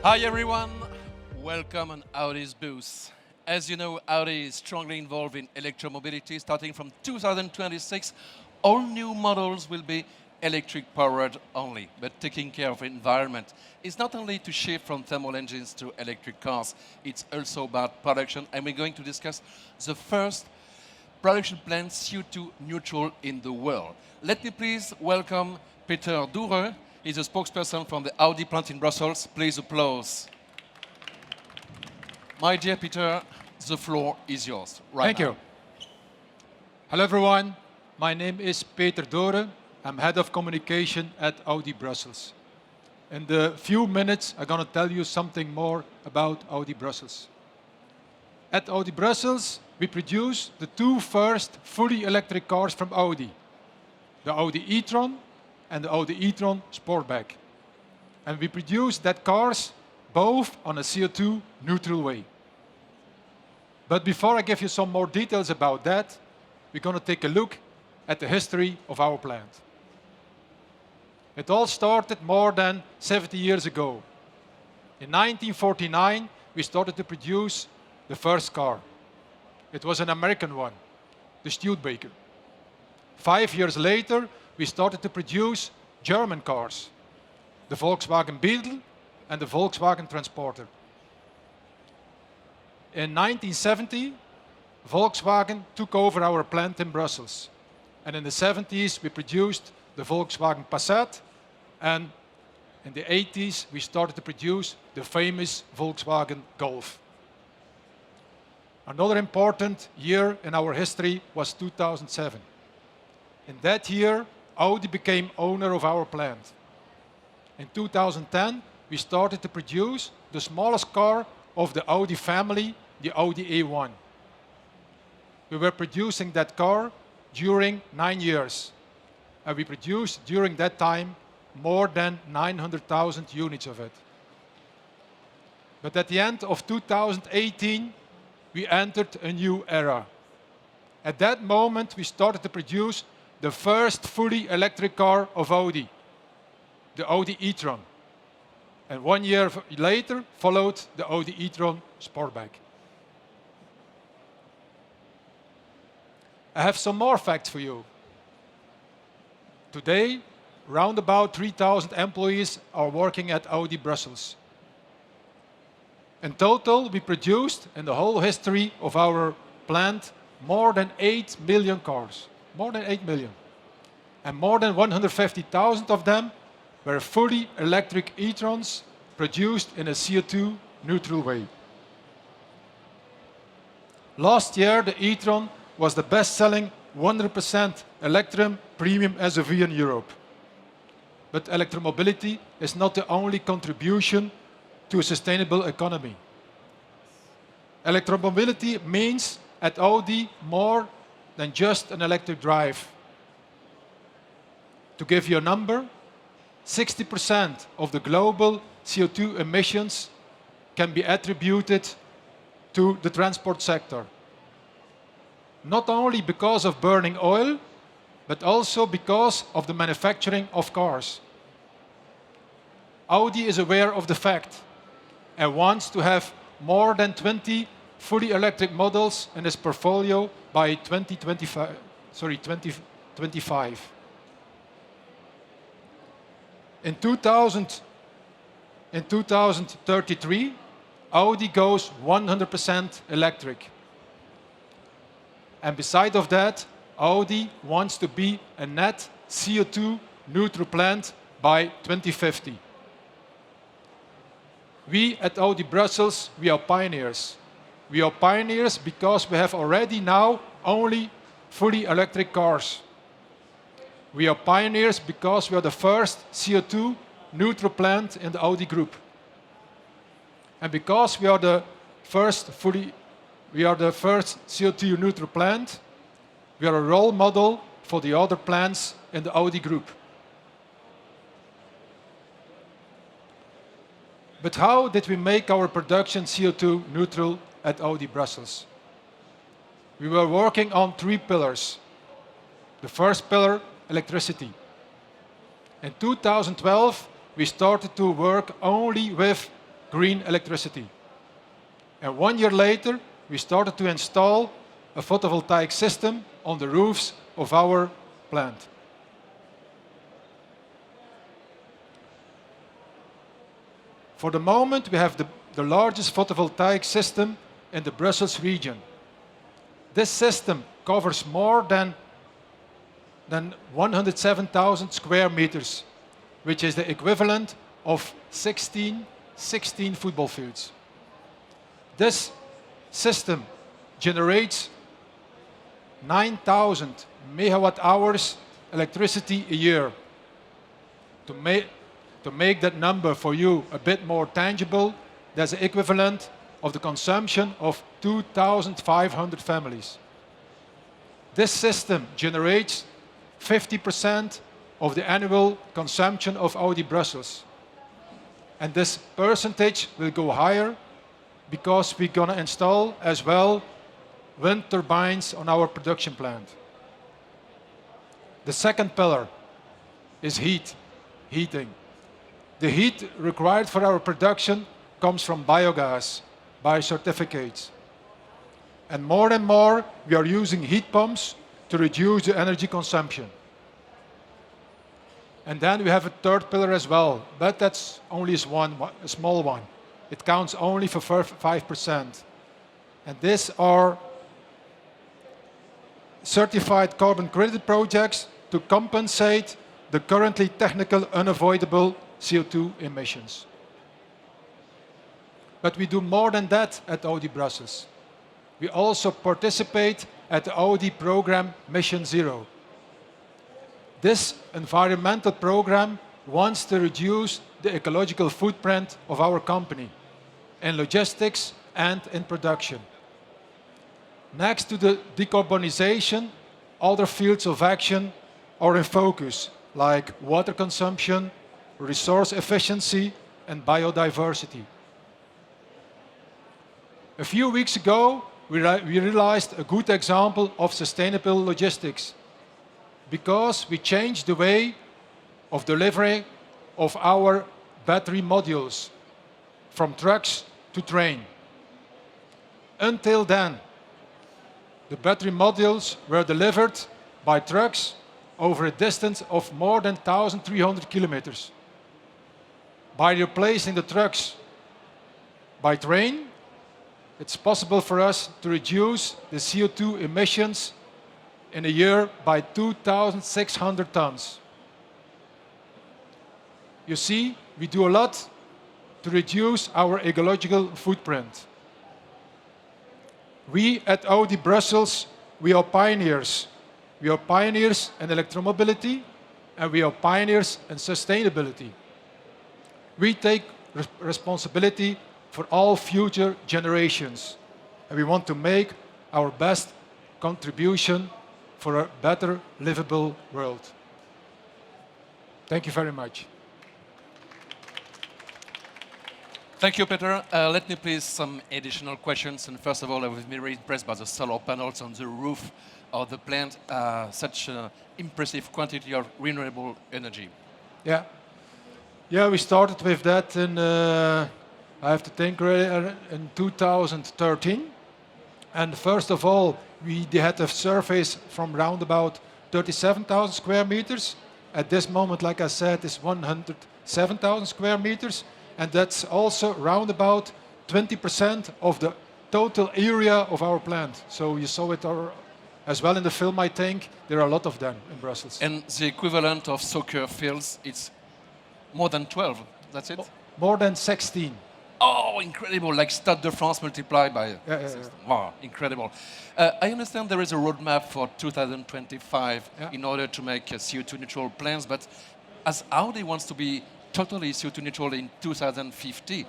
Hi everyone, welcome on Audi's booth. As you know, Audi is strongly involved in electromobility. Starting from 2026, all new models will be electric powered only, but taking care of the environment. It's not only to shift from thermal engines to electric cars, it's also about production, and we're going to discuss the first production plant CO2 neutral in the world. Let me please welcome Peter Durrell. He's a spokesperson from the Audi plant in Brussels. Please applause. My dear Peter, the floor is yours right Thank you. Hello everyone, my name is Peter Durrell. I'm head of communication at Audi Brussels. In the few minutes, I'm going to tell you something more about Audi Brussels. At Audi Brussels, we produce the two first fully electric cars from Audi. The Audi e-tron and the Audi e-tron Sportback. And we produce that cars both on a CO2 neutral way. But before I give you some more details about that, we're going to take a look at the history of our plant. It all started more than 70 years ago. In 1949, we started to produce the first car. It was an American one, the Studebaker. 5 years later, we started to produce German cars, the Volkswagen Beetle and the Volkswagen Transporter. In 1970, Volkswagen took over our plant in Brussels. And in the 70s, we produced the Volkswagen Passat. And in the 80s, we started to produce the famous Volkswagen Golf. Another important year in our history was 2007. In that year, Audi became owner of our plant. In 2010, we started to produce the smallest car of the Audi family, the Audi A1. We were producing that car during 9 years. And we produced during that time more than 900,000 units of it. But at the end of 2018, we entered a new era. At that moment, we started to produce the first fully electric car of Audi, the Audi e-tron. And 1 year later followed the Audi e-tron Sportback. I have some more facts for you. Today, round about 3,000 employees are working at Audi Brussels. In total, we produced, in the whole history of our plant, more than 8 million cars. More than 8 million. And more than 150,000 of them were fully electric e-trons produced in a CO2 neutral way. Last year, the e-tron was the best-selling 100% Electrum premium SUV in Europe. But electromobility is not the only contribution to a sustainable economy. Electromobility means at Audi more than just an electric drive. To give you a number, 60% of the global CO2 emissions can be attributed to the transport sector. Not only because of burning oil, but also because of the manufacturing of cars. Audi is aware of the fact and wants to have more than 20 fully electric models in its portfolio by 2025. In 2033, Audi goes 100% electric. And beside of that, Audi wants to be a net CO2 neutral plant by 2050. We at Audi Brussels, we are pioneers. We are pioneers because we have already now only fully electric cars. We are pioneers because we are the first CO2 neutral plant in the Audi group. And because we are the first CO2 neutral plant, we are a role model for the other plants in the Audi group. But how did we make our production CO2 neutral at Audi Brussels? We were working on 3 pillars. The first pillar, electricity. In 2012, we started to work only with green electricity. And 1 year later, we started to install a photovoltaic system on the roofs of our plant. For the moment, we have the largest photovoltaic system in the Brussels region. This system covers more than 107,000 square meters, which is the equivalent of 16 football fields. This system generates 9,000 megawatt hours electricity a year. To make that number for you a bit more tangible, that's the equivalent of the consumption of 2,500 families. This system generates 50% of the annual consumption of Audi Brussels. And this percentage will go higher because we're going to install as well wind turbines on our production plant. The second pillar is heating. The heat required for our production comes from biogas, bio-certificates. And more, we are using heat pumps to reduce the energy consumption. And then we have a third pillar as well, but that's only a small one. It counts only for 5%. And these are certified carbon credit projects to compensate the currently technical unavoidable CO2 emissions. But we do more than that at Audi Brussels. We also participate at the Audi program Mission Zero. This environmental program wants to reduce the ecological footprint of our company in logistics and in production. Next to the decarbonization, other fields of action are in focus, like water consumption, resource efficiency, and biodiversity. A few weeks ago, we realized a good example of sustainable logistics because we changed the way of delivery of our battery modules from trucks to train. Until then, the battery modules were delivered by trucks over a distance of more than 1,300 kilometers. By replacing the trucks by train, it's possible for us to reduce the CO2 emissions in a year by 2,600 tons. You see, we do a lot to reduce our ecological footprint. We at Audi Brussels, we are pioneers. We are pioneers in electromobility and we are pioneers in sustainability. We take responsibility for all future generations and we want to make our best contribution for a better livable world. Thank you very much. Thank you, Peter. Let me please some additional questions. And first of all, I was very impressed by the solar panels on the roof of the plant. Such an impressive quantity of renewable energy. Yeah, we started with that in, I have to think, in 2013. And first of all, we had a surface from around about 37,000 square meters. At this moment, like I said, is 107,000 square meters. And that's also around about 20% of the total area of our plant. So you saw it as well in the film, I think. There are a lot of them in Brussels. And the equivalent of soccer fields, it's more than 12, that's it? More than 16. Oh, incredible, like Stade de France multiplied by... Yeah. Wow, incredible. I understand there is a roadmap for 2025 in order to make CO2 neutral plans, but as Audi wants to be totally CO2 neutral in 2050,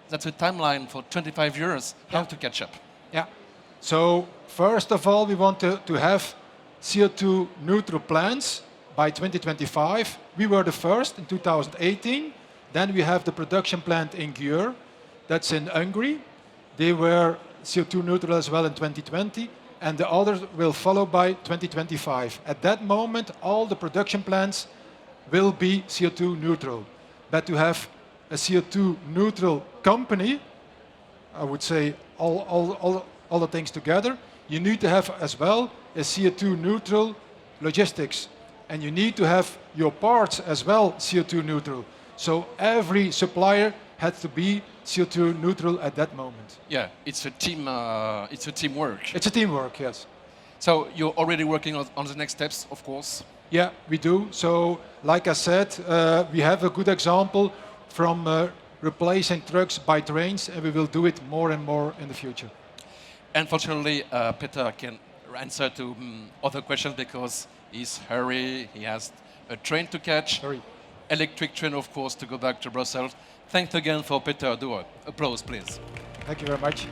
that's a timeline for 25 years. How to catch up? Yeah. So first of all, we want to have CO2 neutral plants by 2025. We were the first in 2018. Then we have the production plant in Győr, that's in Hungary. They were CO2 neutral as well in 2020, and the others will follow by 2025. At that moment, all the production plants will be CO2 neutral. But to have a CO2 neutral company, I would say all the things together, you need to have as well a CO2 neutral logistics. And you need to have your parts as well CO2 neutral. So every supplier has to be CO2 neutral at that moment. Yeah, it's a team. It's a teamwork. It's a teamwork, yes. So you're already working on the next steps, of course. Yeah, we do. So, like I said, we have a good example from replacing trucks by trains, and we will do it more and more in the future. Unfortunately, Peter can answer to other questions because he's hurry. He has a train to catch. Sorry. Electric train, of course, to go back to Brussels. Thanks again for Peter Durrell. Applause, please. Thank you very much.